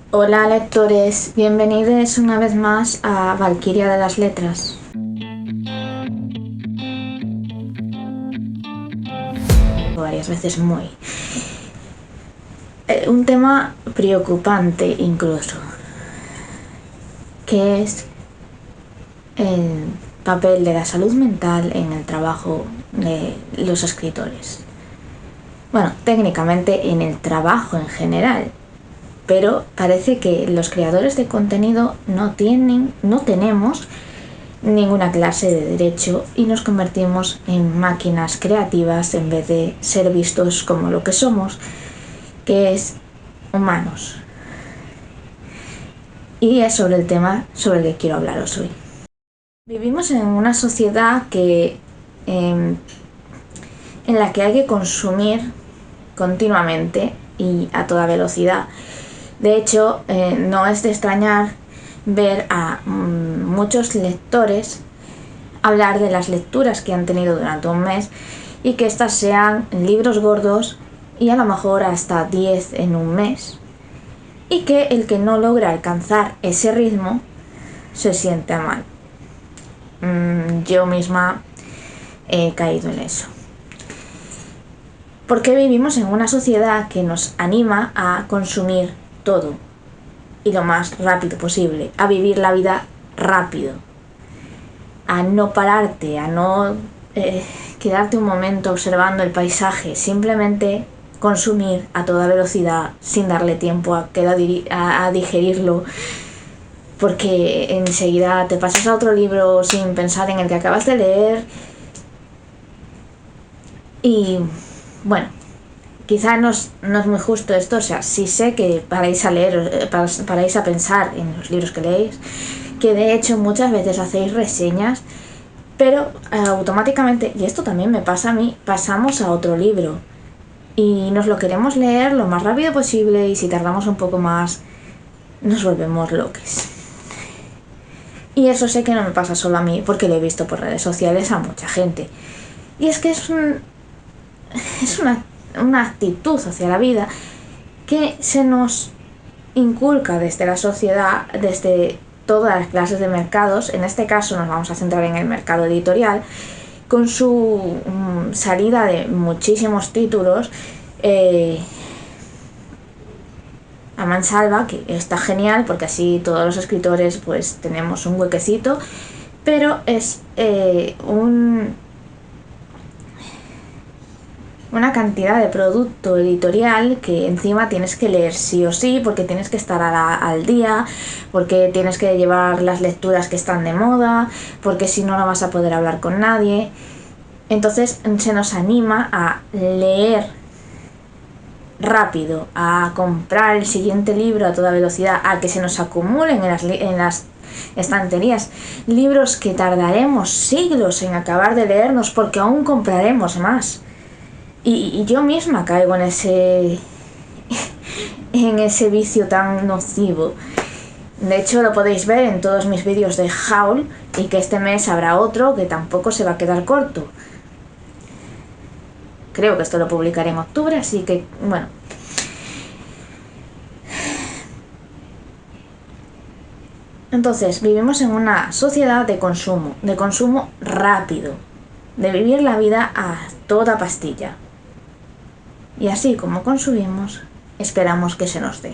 Hola lectores, bienvenidos una vez más a Valquiria de las Letras. Varias veces un tema preocupante incluso, que es el papel de la salud mental en el trabajo de los escritores. Bueno, técnicamente en el trabajo en general, pero parece que los creadores de contenido no tenemos ninguna clase de derecho y nos convertimos en máquinas creativas en vez de ser vistos como lo que somos, que es humanos. Y es sobre el tema sobre el que quiero hablaros hoy. Vivimos en una sociedad en la que hay que consumir continuamente y a toda velocidad. De hecho, no es de extrañar ver a muchos lectores hablar de las lecturas que han tenido durante un mes y que estas sean libros gordos y a lo mejor hasta 10 en un mes, y que el que no logra alcanzar ese ritmo se siente mal. Yo misma he caído en eso. Porque vivimos en una sociedad que nos anima a consumir todo y lo más rápido posible, a vivir la vida rápido, a no pararte, a no quedarte un momento observando el paisaje, simplemente consumir a toda velocidad sin darle tiempo a digerirlo, porque enseguida te pasas a otro libro sin pensar en el que acabas de leer. Y bueno, quizá no es muy justo esto, o sea, sí sé que paráis a leer, paráis a pensar en los libros que leéis, que de hecho muchas veces hacéis reseñas, pero automáticamente, y esto también me pasa a mí, pasamos a otro libro y nos lo queremos leer lo más rápido posible, y si tardamos un poco más nos volvemos locos. Y eso sé que no me pasa solo a mí, porque lo he visto por redes sociales a mucha gente. Y es que es una actitud hacia la vida que se nos inculca desde la sociedad, desde todas las clases de mercados. En este caso nos vamos a centrar en el mercado editorial, con su salida de muchísimos títulos a mansalva, que está genial porque así todos los escritores pues tenemos un huequecito, pero es una cantidad de producto editorial que encima tienes que leer sí o sí, porque tienes que estar al día, porque tienes que llevar las lecturas que están de moda, porque si no, no vas a poder hablar con nadie. Entonces se nos anima a leer rápido, a comprar el siguiente libro a toda velocidad, a que se nos acumulen en las estanterías libros que tardaremos siglos en acabar de leernos, porque aún compraremos más. Y yo misma caigo en ese vicio tan nocivo. De hecho, lo podéis ver en todos mis vídeos de Haul, y que este mes habrá otro que tampoco se va a quedar corto. Creo que esto lo publicaré en octubre, así que bueno. Entonces, vivimos en una sociedad de consumo rápido, de vivir la vida a toda pastilla. Y así como consumimos, esperamos que se nos dé.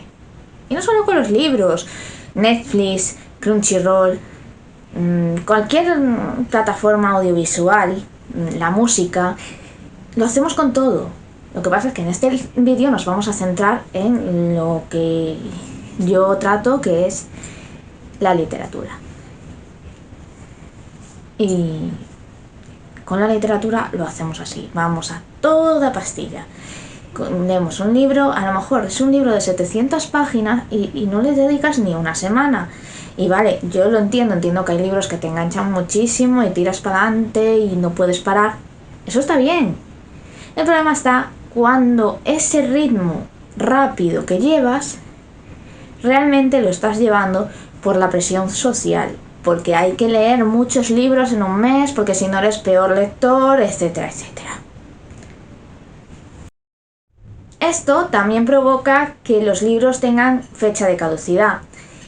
Y no solo con los libros, Netflix, Crunchyroll, cualquier plataforma audiovisual, la música, lo hacemos con todo. Lo que pasa es que en este vídeo nos vamos a centrar en lo que yo trato, que es la literatura. Y con la literatura lo hacemos así, vamos a toda pastilla. Leemos un libro, a lo mejor es un libro de 700 páginas y no le dedicas ni una semana. Y vale, yo lo entiendo que hay libros que te enganchan muchísimo y tiras para adelante y no puedes parar. Eso está bien. El problema está cuando ese ritmo rápido que llevas realmente lo estás llevando por la presión social, porque hay que leer muchos libros en un mes, porque si no eres peor lector, etcétera, etcétera. Esto también provoca que los libros tengan fecha de caducidad.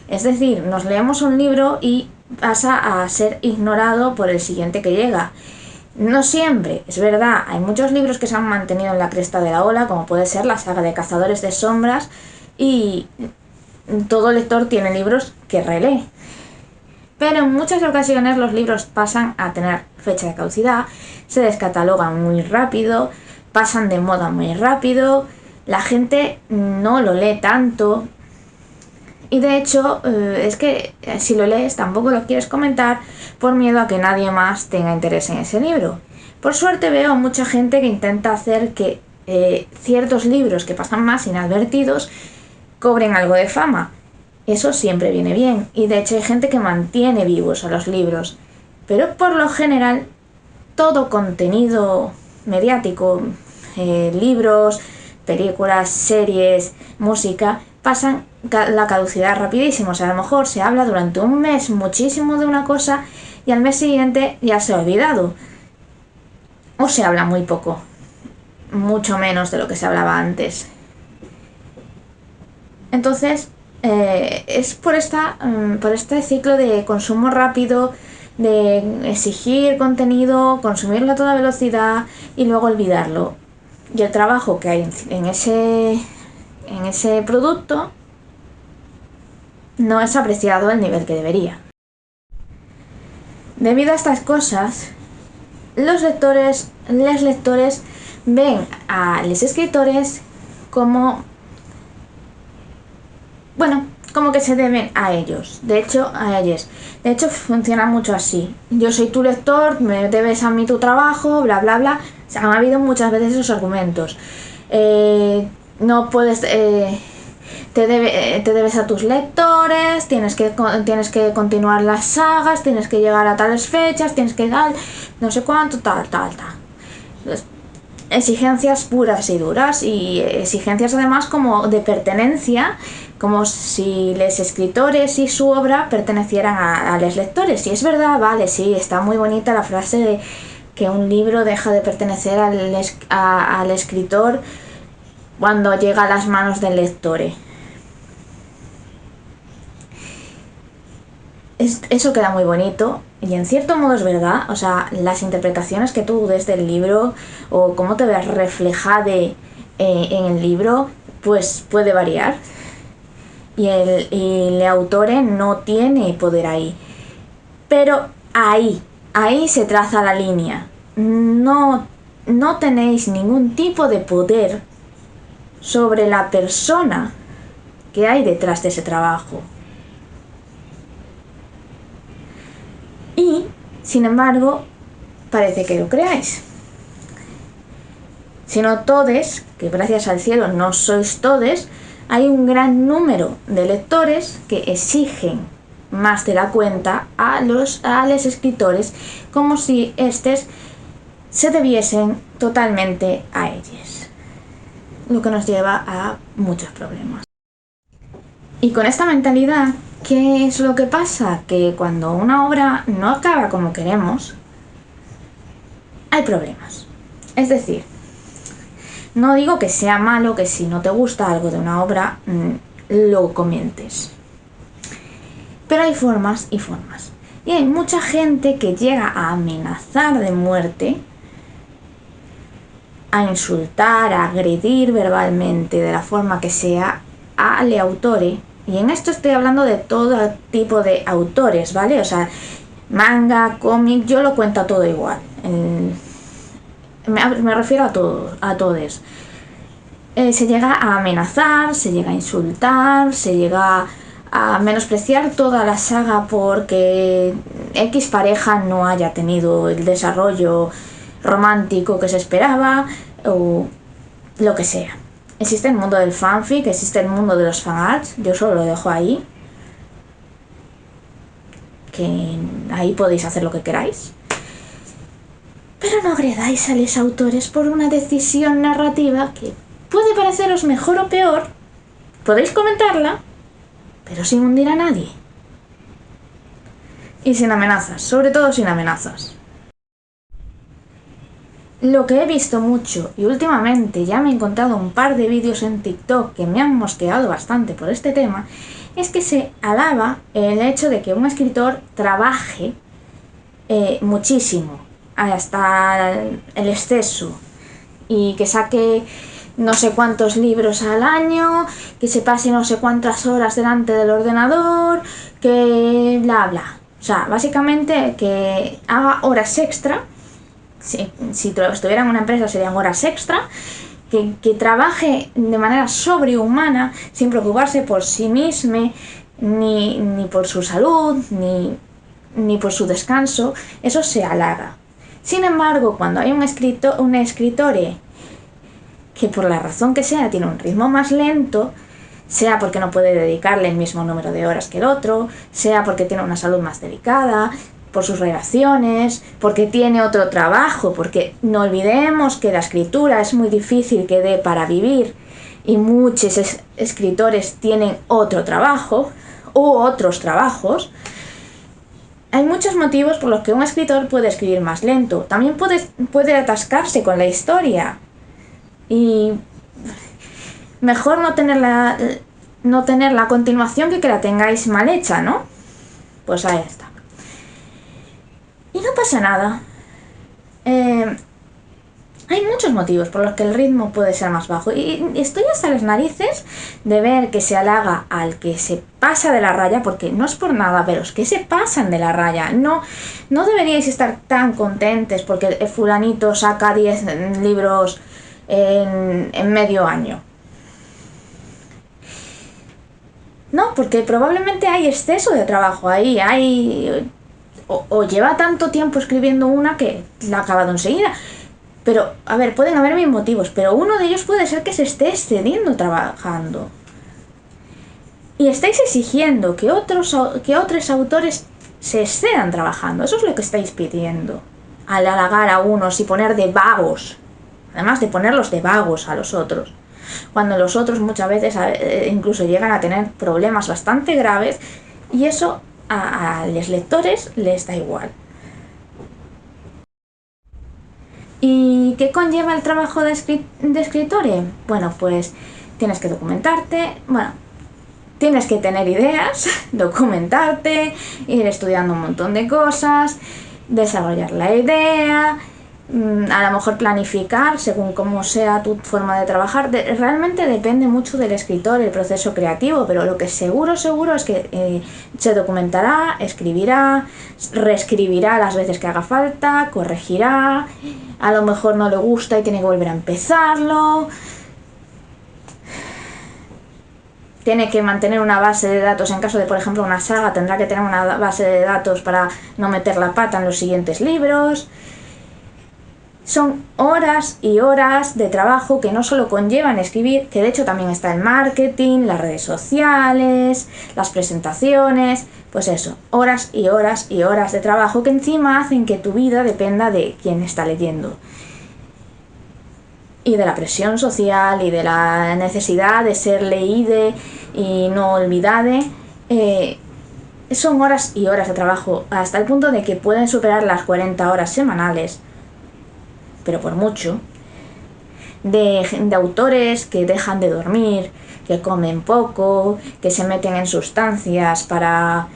Es decir, nos leemos un libro y pasa a ser ignorado por el siguiente que llega. No siempre, es verdad, hay muchos libros que se han mantenido en la cresta de la ola, como puede ser la saga de Cazadores de Sombras, y todo lector tiene libros que relee. Pero en muchas ocasiones los libros pasan a tener fecha de caducidad, se descatalogan muy rápido, pasan de moda muy rápido, la gente no lo lee tanto. Y de hecho, es que si lo lees tampoco lo quieres comentar por miedo a que nadie más tenga interés en ese libro. Por suerte veo a mucha gente que intenta hacer que ciertos libros que pasan más inadvertidos cobren algo de fama. Eso siempre viene bien, y de hecho hay gente que mantiene vivos a los libros. Pero por lo general, todo contenido mediático, libros, películas, series, música, pasan la caducidad rapidísimo. O sea, a lo mejor se habla durante un mes muchísimo de una cosa y al mes siguiente ya se ha olvidado. O se habla muy poco, mucho menos de lo que se hablaba antes. Entonces, es por este ciclo de consumo rápido, de exigir contenido, consumirlo a toda velocidad y luego olvidarlo. Y el trabajo que hay en ese producto no es apreciado al nivel que debería. Debido a estas cosas, los lectores ven a los escritores como que se deben a ellos. De hecho, funciona mucho así. Yo soy tu lector, me debes a mí tu trabajo, bla, bla, bla. O sea, han habido muchas veces esos argumentos. No puedes... te debes a tus lectores, tienes que continuar las sagas, tienes que llegar a tales fechas, tienes que dar no sé cuánto, tal. Exigencias puras y duras, y exigencias además como de pertenencia, como si los escritores y su obra pertenecieran a los lectores. Y es verdad, vale, sí, está muy bonita la frase de que un libro deja de pertenecer al escritor cuando llega a las manos del lector. Eso queda muy bonito y en cierto modo es verdad. O sea, las interpretaciones que tú des del libro o cómo te ves reflejada en el libro, pues puede variar, y el autor no tiene poder ahí, pero ahí se traza la línea. No tenéis ningún tipo de poder sobre la persona que hay detrás de ese trabajo. Y, sin embargo, parece que lo creáis. Si no todes, que gracias al cielo no sois todes, hay un gran número de lectores que exigen más de la cuenta a los escritores, como si estos se debiesen totalmente a ellos, lo que nos lleva a muchos problemas. Y con esta mentalidad, ¿qué es lo que pasa? Que cuando una obra no acaba como queremos, hay problemas. Es decir, no digo que sea malo que si no te gusta algo de una obra, lo comentes. Pero hay formas y formas. Y hay mucha gente que llega a amenazar de muerte, a insultar, a agredir verbalmente, de la forma que sea, al autore. Y en esto estoy hablando de todo tipo de autores, ¿vale? O sea, manga, cómic, yo lo cuento todo igual. Me refiero a todos. Se llega a amenazar, se llega a insultar, se llega a menospreciar toda la saga porque X pareja no haya tenido el desarrollo romántico que se esperaba, o lo que sea. Existe el mundo del fanfic, existe el mundo de los fanarts, yo solo lo dejo ahí, que ahí podéis hacer lo que queráis. Pero no agredáis a los autores por una decisión narrativa que puede pareceros mejor o peor, podéis comentarla, pero sin hundir a nadie. Y sin amenazas, sobre todo sin amenazas. Lo que he visto mucho y últimamente ya me he encontrado un par de vídeos en TikTok que me han mosqueado bastante por este tema, es que se alaba el hecho de que un escritor trabaje muchísimo, hasta el exceso, y que saque no sé cuántos libros al año, que se pase no sé cuántas horas delante del ordenador, que bla bla. O sea, básicamente que haga horas extra. Si estuviera en una empresa serían horas extra, que trabaje de manera sobrehumana, sin preocuparse por sí mismo, ni por su salud, ni por su descanso. Eso se halaga. Sin embargo, cuando hay un escritore que por la razón que sea tiene un ritmo más lento, sea porque no puede dedicarle el mismo número de horas que el otro, sea porque tiene una salud más delicada, por sus relaciones, porque tiene otro trabajo, porque no olvidemos que la escritura es muy difícil que dé para vivir y muchos escritores tienen otro trabajo u otros trabajos. Hay muchos motivos por los que un escritor puede escribir más lento. También puede atascarse con la historia y mejor no tener la continuación que la tengáis mal hecha, ¿no? Pues ahí está. Y no pasa nada. Hay muchos motivos por los que el ritmo puede ser más bajo. Y estoy hasta las narices de ver que se halaga al que se pasa de la raya, porque no es por nada, pero es que se pasan de la raya. No deberíais estar tan contentes porque el fulanito saca 10 libros en medio año. No, porque probablemente hay exceso de trabajo ahí. O lleva tanto tiempo escribiendo una que la ha acabado enseguida. Pero, a ver, pueden haber mil motivos, pero uno de ellos puede ser que se esté excediendo trabajando. Y estáis exigiendo que otros autores se excedan trabajando. Eso es lo que estáis pidiendo. Al halagar a unos y poner de vagos. Además de ponerlos de vagos a los otros. Cuando los otros muchas veces incluso llegan a tener problemas bastante graves. Y eso a los lectores les da igual. ¿Y qué conlleva el trabajo de escritore? Bueno, pues tienes que documentarte, tienes que tener ideas, documentarte, ir estudiando un montón de cosas, desarrollar la idea, a lo mejor planificar según cómo sea tu forma de trabajar. Realmente depende mucho del escritor, el proceso creativo, pero lo que seguro es que se documentará, escribirá, reescribirá las veces que haga falta, corregirá, a lo mejor no le gusta y tiene que volver a empezarlo. Tiene que mantener una base de datos, en caso de, por ejemplo, una saga, tendrá que tener una base de datos para no meter la pata en los siguientes libros. Son horas y horas de trabajo que no solo conllevan escribir, que de hecho también está el marketing, las redes sociales, las presentaciones, pues eso, horas y horas y horas de trabajo que encima hacen que tu vida dependa de quien está leyendo. Y de la presión social y de la necesidad de ser leíde y no olvidade. Son horas y horas de trabajo, hasta el punto de que pueden superar las 40 horas semanales, pero por mucho, de autores que dejan de dormir, que comen poco, que se meten en sustancias para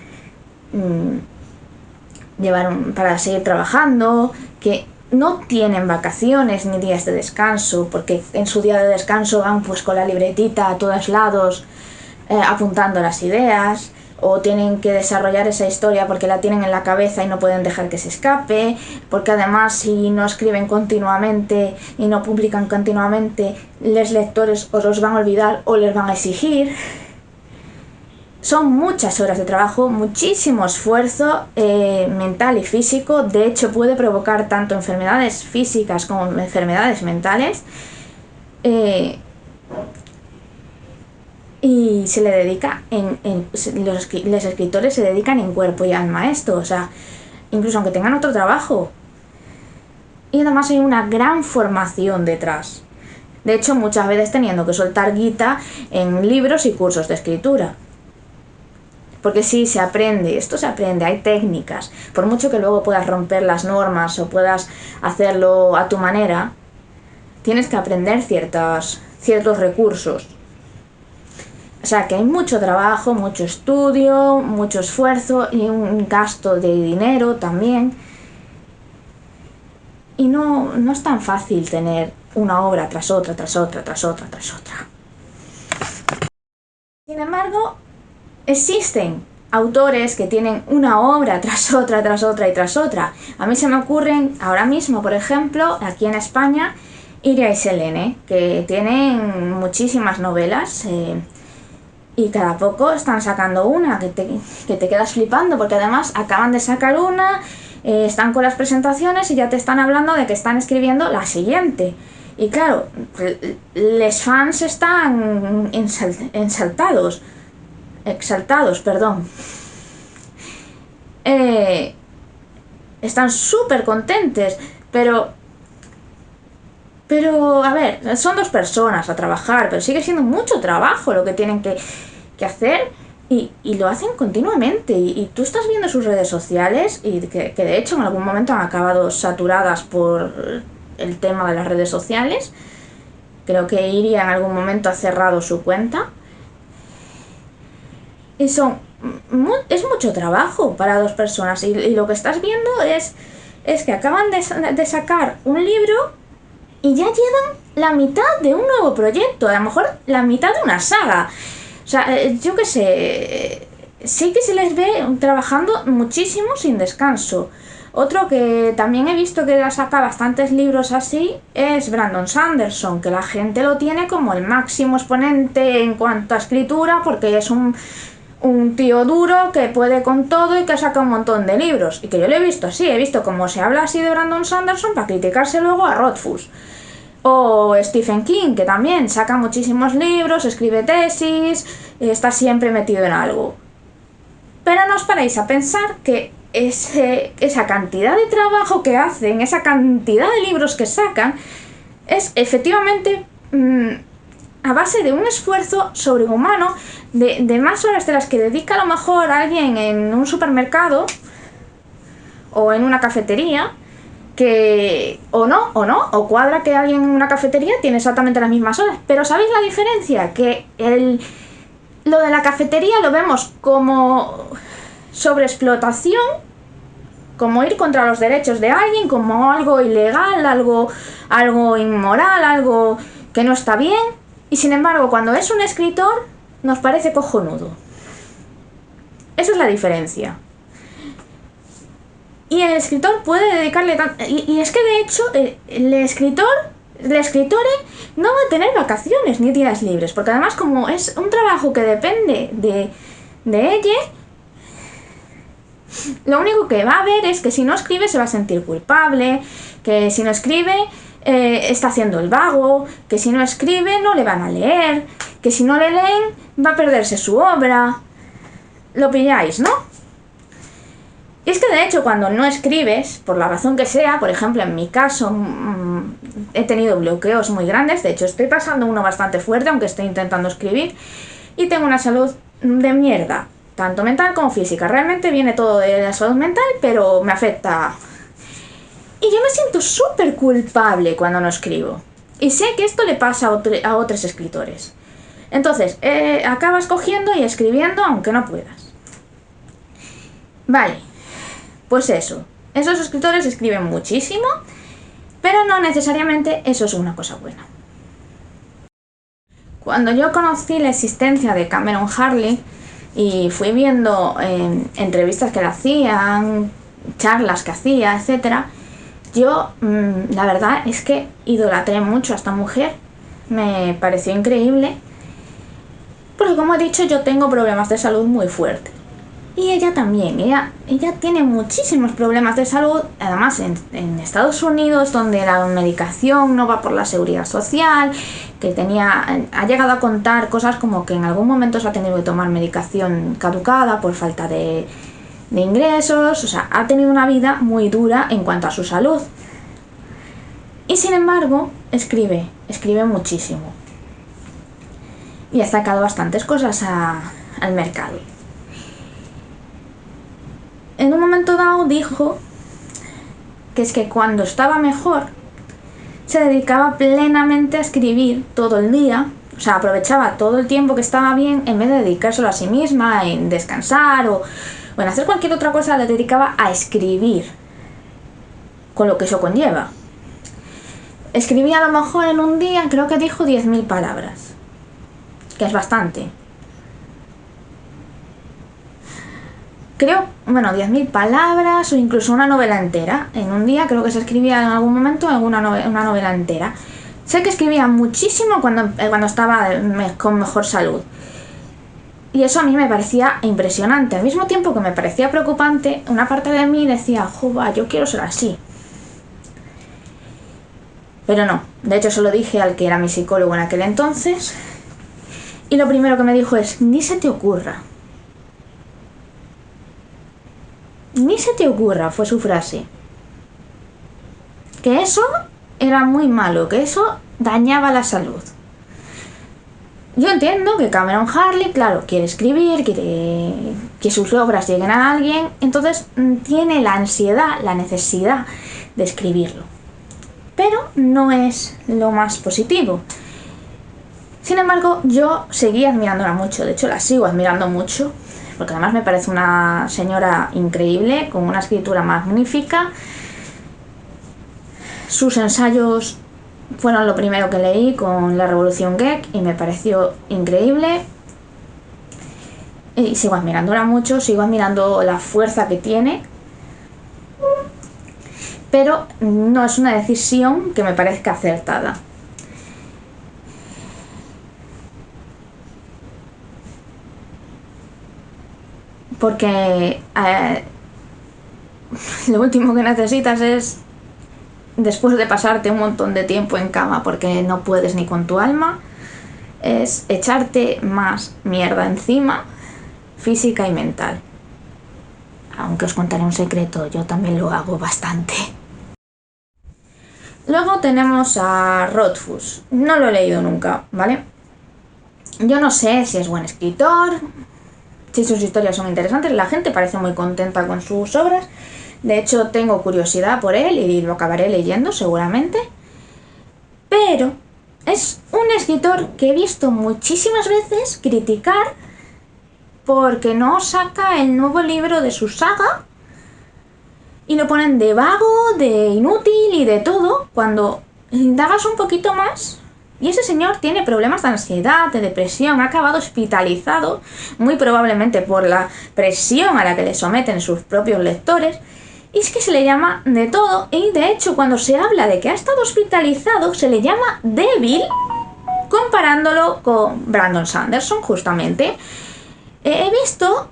para seguir trabajando, que no tienen vacaciones ni días de descanso, porque en su día de descanso van pues con la libretita a todos lados apuntando las ideas, o tienen que desarrollar esa historia porque la tienen en la cabeza y no pueden dejar que se escape, porque además si no escriben continuamente y no publican continuamente, los lectores os los van a olvidar o les van a exigir. Son muchas horas de trabajo, muchísimo esfuerzo mental y físico. De hecho, puede provocar tanto enfermedades físicas como enfermedades mentales. Y se le dedica, los escritores se dedican en cuerpo y alma a esto, o sea, incluso aunque tengan otro trabajo. Y además hay una gran formación detrás. De hecho, muchas veces teniendo que soltar guita en libros y cursos de escritura. Porque sí, se aprende, esto se aprende, hay técnicas. Por mucho que luego puedas romper las normas o puedas hacerlo a tu manera, tienes que aprender ciertos recursos. O sea que hay mucho trabajo, mucho estudio, mucho esfuerzo y un gasto de dinero también. Y no es tan fácil tener una obra tras otra, tras otra, tras otra, tras otra. Sin embargo, existen autores que tienen una obra tras otra, tras otra y tras otra. A mí se me ocurren ahora mismo, por ejemplo, aquí en España, Iria y Selene, que tienen muchísimas novelas y cada poco están sacando una, que te quedas flipando, porque además acaban de sacar una, están con las presentaciones y ya te están hablando de que están escribiendo la siguiente. Y claro, los fans están exaltados, perdón. Están súper contentes, pero a ver, son 2 personas a trabajar, pero sigue siendo mucho trabajo lo que tienen que hacer y lo hacen continuamente. Y tú estás viendo sus redes sociales y que de hecho en algún momento han acabado saturadas por el tema de las redes sociales. Creo que Iria en algún momento ha cerrado su cuenta. Y es mucho trabajo para 2 personas. Y lo que estás viendo es que acaban de sacar un libro y ya llevan la mitad de un nuevo proyecto, a lo mejor la mitad de una saga. O sea, yo qué sé, sí que se les ve trabajando muchísimo sin descanso. Otro que también he visto que saca bastantes libros así es Brandon Sanderson, que la gente lo tiene como el máximo exponente en cuanto a escritura, porque es un tío duro que puede con todo y que saca un montón de libros. Y que yo lo he visto así, he visto cómo se habla así de Brandon Sanderson para criticarse luego a Rothfuss. O Stephen King, que también saca muchísimos libros, escribe tesis, está siempre metido en algo. Pero no os paráis a pensar que esa cantidad de trabajo que hacen, esa cantidad de libros que sacan, es efectivamente a base de un esfuerzo sobrehumano de más horas de las que dedica a lo mejor alguien en un supermercado o en una cafetería, que o cuadra que alguien en una cafetería tiene exactamente las mismas horas. Pero ¿sabéis la diferencia? Que lo de la cafetería lo vemos como sobreexplotación, como ir contra los derechos de alguien, como algo ilegal, algo inmoral, algo que no está bien. Y sin embargo, cuando es un escritor, nos parece cojonudo. Eso es la diferencia. Y el escritor puede dedicarle y es que de hecho el escritor no va a tener vacaciones ni días libres, porque además como es un trabajo que depende de ella, lo único que va a ver es que si no escribe se va a sentir culpable, que si no escribe está haciendo el vago, que si no escribe no le van a leer, que si no le leen va a perderse su obra. Lo pilláis, ¿no? Y es que de hecho cuando no escribes, por la razón que sea, por ejemplo en mi caso he tenido bloqueos muy grandes, de hecho estoy pasando uno bastante fuerte aunque estoy intentando escribir, y tengo una salud de mierda, tanto mental como física. Realmente viene todo de la salud mental, pero me afecta. Y yo me siento súper culpable cuando no escribo. Y sé que esto le pasa a otros escritores. Entonces, acabas cogiendo y escribiendo aunque no puedas. Vale. Pues eso, esos escritores escriben muchísimo, pero no necesariamente eso es una cosa buena. Cuando yo conocí la existencia de Cameron Harley y fui viendo entrevistas que le hacían, charlas que hacía, etc., yo la verdad es que idolatré mucho a esta mujer, me pareció increíble, porque como he dicho yo tengo problemas de salud muy fuertes. Y ella también, ella tiene muchísimos problemas de salud, además en Estados Unidos, donde la medicación no va por la seguridad social, que ha llegado a contar cosas como que en algún momento se ha tenido que tomar medicación caducada por falta de ingresos, o sea, ha tenido una vida muy dura en cuanto a su salud. Y sin embargo, escribe muchísimo. Y ha sacado bastantes cosas al mercado. en un momento dado dijo que es que cuando estaba mejor se dedicaba plenamente a escribir todo el día, o sea, aprovechaba todo el tiempo que estaba bien en vez de dedicárselo a sí misma, en descansar o en hacer cualquier otra cosa, le dedicaba a escribir, con lo que eso conlleva. Escribía a lo mejor en un día, creo que dijo 10.000 palabras, que es bastante. Creo, 10.000 palabras o incluso una novela entera. En un día creo que se escribía en algún momento una novela entera. Sé que escribía muchísimo cuando estaba con mejor salud. Y eso a mí me parecía impresionante. Al mismo tiempo que me parecía preocupante, una parte de mí decía, joder, yo quiero ser así. Pero no, de hecho se lo dije al que era mi psicólogo en aquel entonces. Y lo primero que me dijo es, ni se te ocurra. Ni se te ocurra, fue su frase. Que eso era muy malo, que eso dañaba la salud. Yo entiendo que Cameron Harley, claro, quiere escribir, quiere que sus obras lleguen a alguien, entonces tiene la ansiedad, la necesidad de escribirlo. Pero no es lo más positivo. Sin embargo, yo seguí admirándola mucho, de hecho la sigo admirando mucho, porque además me parece una señora increíble, con una escritura magnífica. Sus ensayos fueron lo primero que leí con La Revolución Geek y me pareció increíble. Y sigo admirándola mucho, sigo admirando la fuerza que tiene. Pero no es una decisión que me parezca acertada. Porque lo último que necesitas es, después de pasarte un montón de tiempo en cama porque no puedes ni con tu alma, es echarte más mierda encima, física y mental. Aunque os contaré un secreto, yo también lo hago bastante. Luego tenemos a Rothfuss. No lo he leído nunca, ¿vale? Yo no sé si es buen escritor, si sus historias son interesantes. La gente parece muy contenta con sus obras. De hecho, tengo curiosidad por él y lo acabaré leyendo seguramente. Pero es un escritor que he visto muchísimas veces criticar porque no saca el nuevo libro de su saga y lo ponen de vago, de inútil y de todo, cuando indagas un poquito más. Y ese señor tiene problemas de ansiedad, de depresión, ha acabado hospitalizado, muy probablemente por la presión a la que le someten sus propios lectores. Y es que se le llama de todo, y de hecho cuando se habla de que ha estado hospitalizado se le llama débil, comparándolo con Brandon Sanderson justamente. He visto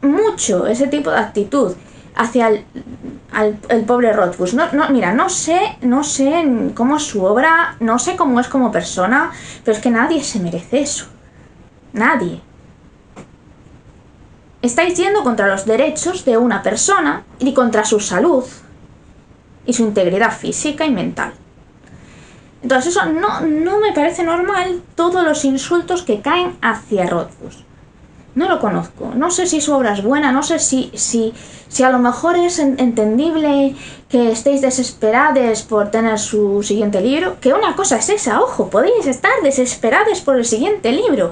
mucho ese tipo de actitud hacia el pobre Rothfuss. Mira, no sé cómo es su obra, no sé cómo es como persona, pero es que nadie se merece eso. Nadie. Estáis yendo contra los derechos de una persona y contra su salud y su integridad física y mental. Entonces eso no me parece normal, todos los insultos que caen hacia Rothfuss. No lo conozco, no sé si su obra es buena, no sé si a lo mejor es entendible que estéis desesperados por tener su siguiente libro. Que una cosa es esa, ojo, podéis estar desesperados por el siguiente libro.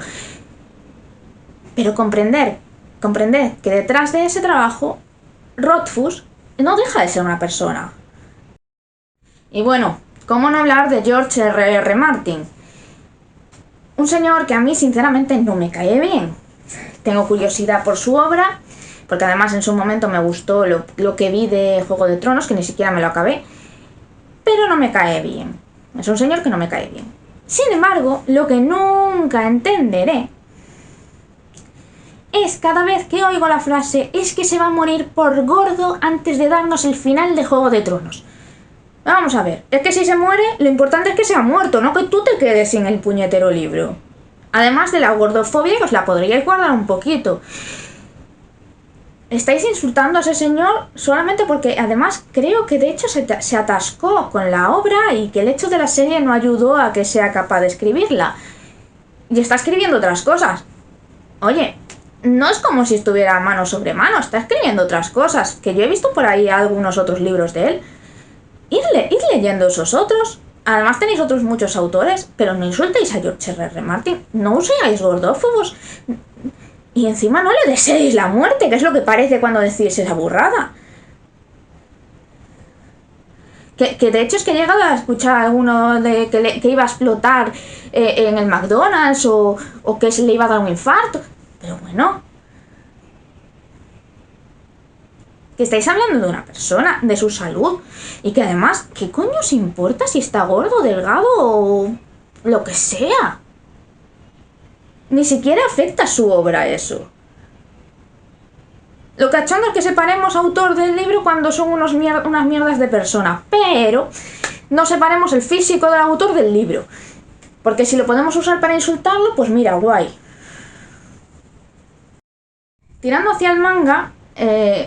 Pero comprended que detrás de ese trabajo, Rothfuss no deja de ser una persona. Y bueno, ¿cómo no hablar de George R.R. Martin? Un señor que a mí sinceramente no me cae bien. Tengo curiosidad por su obra, porque además en su momento me gustó lo que vi de Juego de Tronos, que ni siquiera me lo acabé, pero no me cae bien. Es un señor que no me cae bien. Sin embargo, lo que nunca entenderé es cada vez que oigo la frase es que se va a morir por gordo antes de darnos el final de Juego de Tronos. Vamos a ver, es que si se muere, lo importante es que se ha muerto, no que tú te quedes sin el puñetero libro. Además de la gordofobia, que os la podríais guardar un poquito. Estáis insultando a ese señor solamente porque además creo que de hecho se atascó con la obra y que el hecho de la serie no ayudó a que sea capaz de escribirla. Y está escribiendo otras cosas. Oye, no es como si estuviera mano sobre mano, está escribiendo otras cosas, que yo he visto por ahí algunos otros libros de él. Id leyendo esos otros. Además tenéis otros muchos autores, pero no insultéis a George R.R. Martin, no seáis gordófobos. Y encima no le deseéis la muerte, que es lo que parece cuando decís esa burrada. Que de hecho es que he llegado a escuchar a alguno de que iba a explotar en el McDonald's o que se le iba a dar un infarto. Pero bueno, que estáis hablando de una persona, de su salud, y que además, ¿qué coño os importa si está gordo, delgado o lo que sea? Ni siquiera afecta a su obra eso. Lo cachondo es que separemos autor del libro cuando son unas mierdas de persona, pero no separemos el físico del autor del libro. Porque si lo podemos usar para insultarlo, pues mira, guay. Tirando hacia el manga,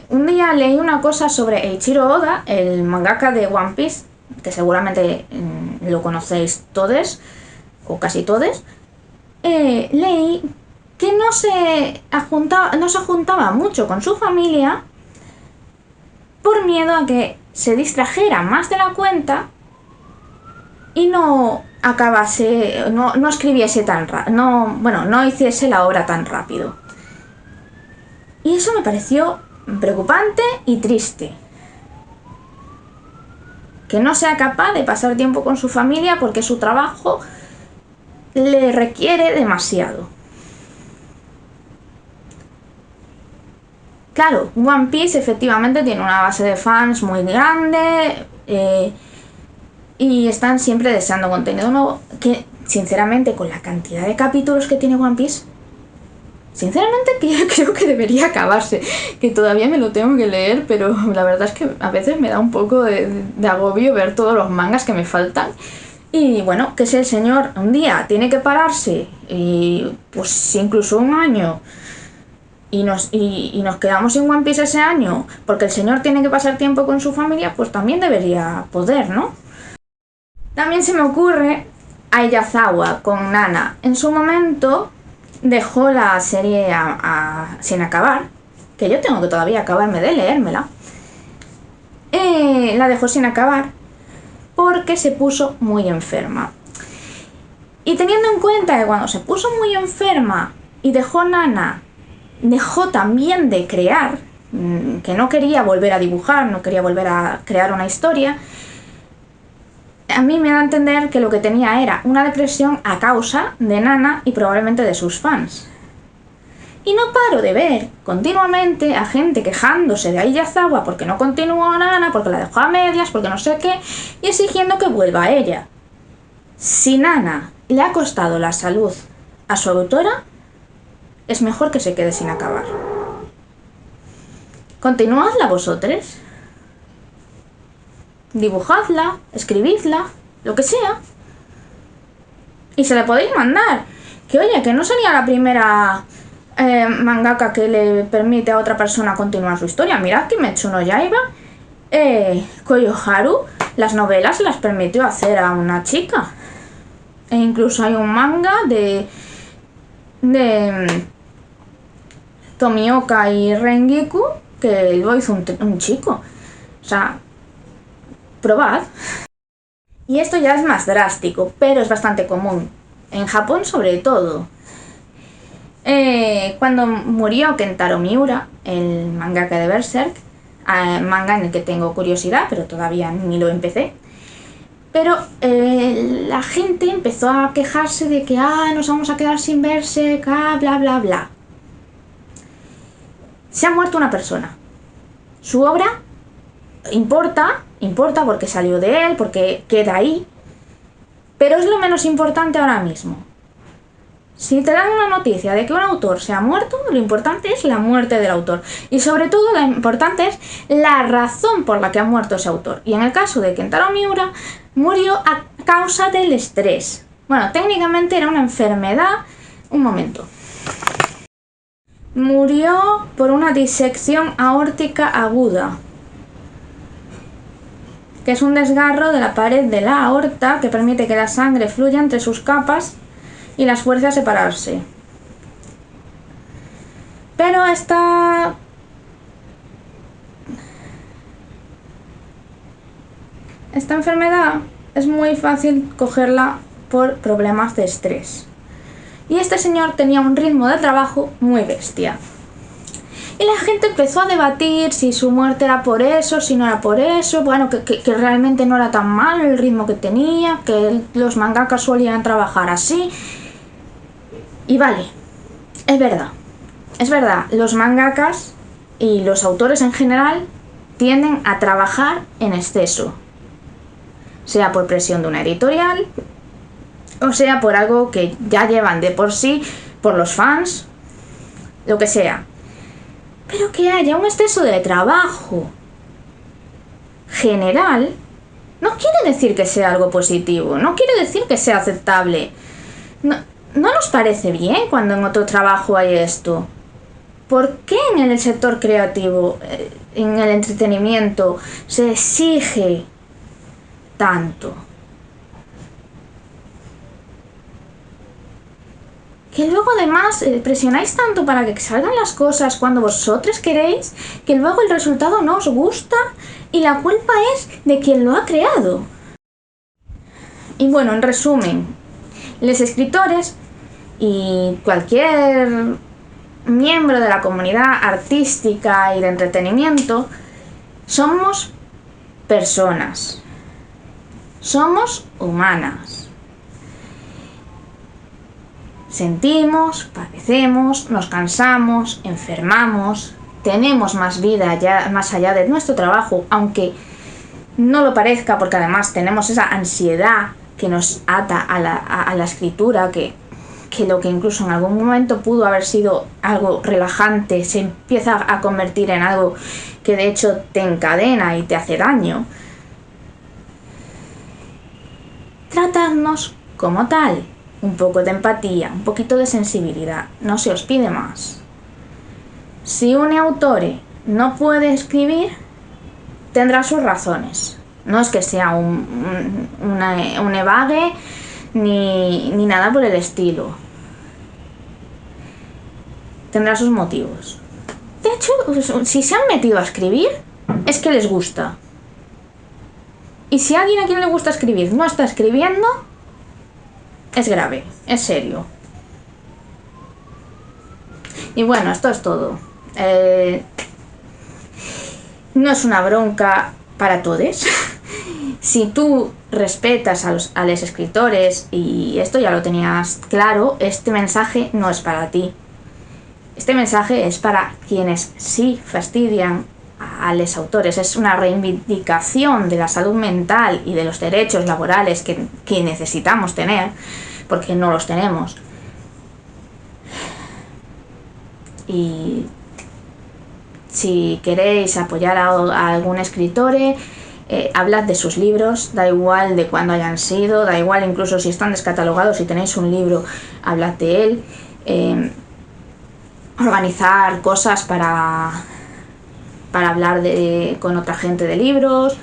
un día leí una cosa sobre Eiichiro Oda, el mangaka de One Piece, que seguramente lo conocéis todos, o casi todos. Leí que no se juntaba mucho con su familia por miedo a que se distrajera más de la cuenta y no acabase, no escribiese tan rápido, no hiciese la obra tan rápido. Y eso me pareció preocupante y triste. Que no sea capaz de pasar tiempo con su familia porque su trabajo le requiere demasiado. Claro, One Piece efectivamente tiene una base de fans muy grande y están siempre deseando contenido nuevo, que sinceramente con la cantidad de capítulos que tiene One Piece, sinceramente que yo creo que debería acabarse, que todavía me lo tengo que leer, pero la verdad es que a veces me da un poco de agobio ver todos los mangas que me faltan. Y bueno, que si el señor un día tiene que pararse, y pues incluso un año, y nos quedamos sin One Piece ese año, porque el señor tiene que pasar tiempo con su familia, pues también debería poder, ¿no? También se me ocurre Aiyazawa con Nana. En su momento dejó la serie sin acabar, que yo tengo que todavía acabarme de leérmela. La dejó sin acabar porque se puso muy enferma. Y teniendo en cuenta que cuando se puso muy enferma y dejó Nana, dejó también de crear, que no quería volver a dibujar, no quería volver a crear una historia, a mí me da a entender que lo que tenía era una depresión a causa de Nana y probablemente de sus fans. Y no paro de ver continuamente a gente quejándose de Aiyazawa porque no continuó Nana, porque la dejó a medias, porque no sé qué, y exigiendo que vuelva a ella. Si Nana le ha costado la salud a su autora, es mejor que se quede sin acabar. Continuadla vosotros. Dibujadla, escribidla, lo que sea. Y se la podéis mandar. Que oye, que no sería la primera mangaka que le permite a otra persona continuar su historia. Mirad Kimetsu no Yaiba, Koyoharu, las novelas se las permitió hacer a una chica. E incluso hay un manga de Tomioka y Rengiku que lo hizo un chico. O sea, probad. Y esto ya es más drástico, pero es bastante común. En Japón sobre todo. Cuando murió Kentaro Miura, el mangaka de Berserk, manga en el que tengo curiosidad, pero todavía ni lo empecé. Pero la gente empezó a quejarse de que nos vamos a quedar sin Berserk, bla bla bla. Se ha muerto una persona. Su obra importa porque salió de él, porque queda ahí, pero es lo menos importante ahora mismo. Si te dan una noticia de que un autor se ha muerto, lo importante es la muerte del autor. Y sobre todo lo importante es la razón por la que ha muerto ese autor. Y en el caso de Kentaro Miura, murió a causa del estrés. Bueno, técnicamente era una enfermedad. Un momento. Murió por una disección aórtica aguda, que es un desgarro de la pared de la aorta que permite que la sangre fluya entre sus capas y las fuerza a separarse. Pero esta enfermedad es muy fácil cogerla por problemas de estrés. Y este señor tenía un ritmo de trabajo muy bestia. Y la gente empezó a debatir si su muerte era por eso, si no era por eso, bueno, que realmente no era tan mal el ritmo que tenía, que los mangakas solían trabajar así. Y vale, es verdad, los mangakas y los autores en general tienden a trabajar en exceso, sea por presión de una editorial, o sea por algo que ya llevan de por sí, por los fans, lo que sea. Pero que haya un exceso de trabajo general no quiere decir que sea algo positivo, no quiere decir que sea aceptable. ¿No nos parece bien cuando en otro trabajo hay esto? ¿Por qué en el sector creativo, en el entretenimiento, se exige tanto? Que luego además presionáis tanto para que salgan las cosas cuando vosotros queréis, que luego el resultado no os gusta y la culpa es de quien lo ha creado. Y bueno, en resumen, los escritores y cualquier miembro de la comunidad artística y de entretenimiento somos personas, somos humanas. Sentimos, padecemos, nos cansamos, enfermamos, tenemos más vida ya, más allá de nuestro trabajo, aunque no lo parezca, porque además tenemos esa ansiedad que nos ata a la escritura, que lo que incluso en algún momento pudo haber sido algo relajante se empieza a convertir en algo que de hecho te encadena y te hace daño. Tratadnos como tal. Un poco de empatía, un poquito de sensibilidad, no se os pide más. Si un autor no puede escribir, tendrá sus razones. No es que sea un evague ni nada por el estilo. Tendrá sus motivos. De hecho, si se han metido a escribir, es que les gusta. Y si alguien a quien le gusta escribir no está escribiendo, es grave, es serio. Y bueno, esto es todo. No es una bronca para todos. Si tú respetas a los escritores, y esto ya lo tenías claro, este mensaje no es para ti. Este mensaje es para quienes sí fastidian a los autores. Es una reivindicación de la salud mental y de los derechos laborales que necesitamos tener, porque no los tenemos. Y si queréis apoyar a algún escritor, hablad de sus libros, da igual de cuándo hayan sido, da igual incluso si están descatalogados, si tenéis un libro, hablad de él. Organizar cosas para hablar con otra gente de libros,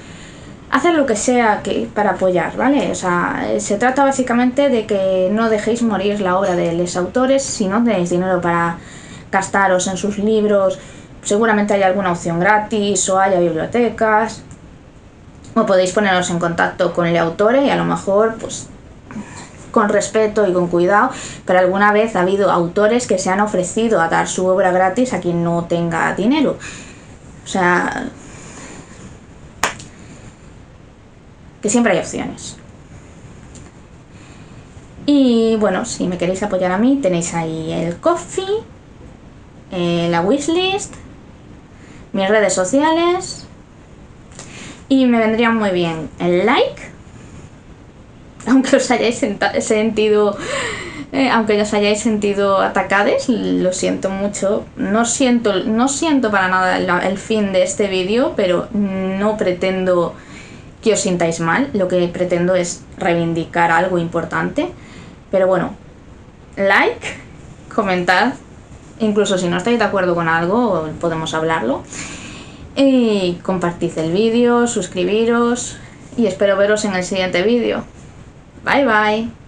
hacer lo que sea para apoyar, ¿vale? O sea, se trata básicamente de que no dejéis morir la obra de los autores. Si no tenéis dinero para gastaros en sus libros, seguramente hay alguna opción gratis o haya bibliotecas, o podéis poneros en contacto con el autor y a lo mejor, pues, con respeto y con cuidado, pero alguna vez ha habido autores que se han ofrecido a dar su obra gratis a quien no tenga dinero. O sea, que siempre hay opciones. Y bueno, si me queréis apoyar a mí, tenéis ahí el Ko-fi, la wishlist, mis redes sociales, y me vendría muy bien el like, aunque os hayáis sentido atacados, lo siento mucho. No siento para nada el fin de este vídeo, pero no pretendo que os sintáis mal. Lo que pretendo es reivindicar algo importante. Pero bueno, like, comentad, incluso si no estáis de acuerdo con algo, podemos hablarlo. Y compartid el vídeo, suscribiros, y espero veros en el siguiente vídeo. Bye bye.